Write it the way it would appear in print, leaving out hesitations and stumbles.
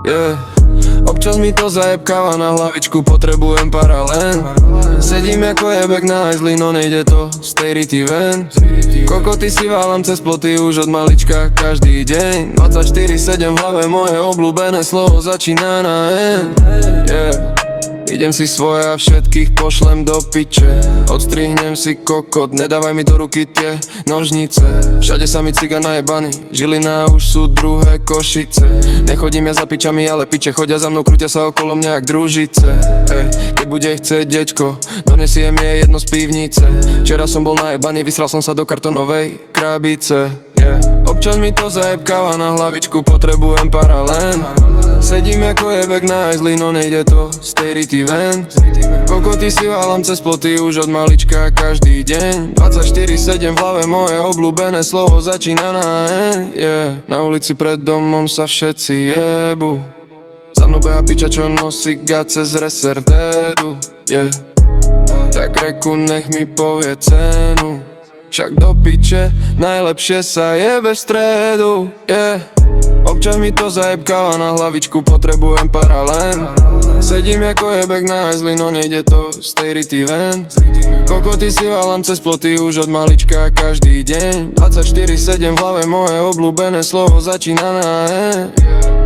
yeah. Občas mi to zajebkáva na hlavičku, potrebujem paralén. Sedím ako jebek na hajzli, no nejde to z tej rity ven. Kokoty si válam cez ploty už od malička každý deň. 24/7 v hlave, moje obľúbené slovo začína na N, yeah. Idem si svoje a všetkých pošlem do piče. Odstrihnem si kokot, nedávaj mi do ruky tie nožnice. Všade sa mi ciga najebaný, Žilina už sú druhé Košice. Nechodím ja za pičami, ale piče chodia za mnou, krútia sa okolo mňa jak družice. Keď bude chcieť dečko, donesiem jej jedno z pivnice. Včera som bol najebaný, vysral som sa do kartonovej krabice, yeah. Občas mi to zajebkáva na hlavičku, potrebujem paralén. Sedím ako jebek na hajzli, no nejde to z tej rity ven. Kokoty si válam cez ploty už od malička každý deň. 24/7 v hlave, moje obľúbené slovo začína na N, yeah. Na ulici pred domom sa všetci jebu. Za mnou beha piča, čo nosí gace z Reservedu, yeah. Tak reku, nech mi povie cenu. Však do piče, najlepšie sa jebe v stredu, yeah. Občas mi to zajebkáva na hlavičku, potrebujem paralén. Sedím ako jebek na hajzli, no nejde to z tej rity ven. Kokoty si válam cez ploty už od malička každý deň. 24/7 v hlave, moje obľúbené slovo začína na N, yeah.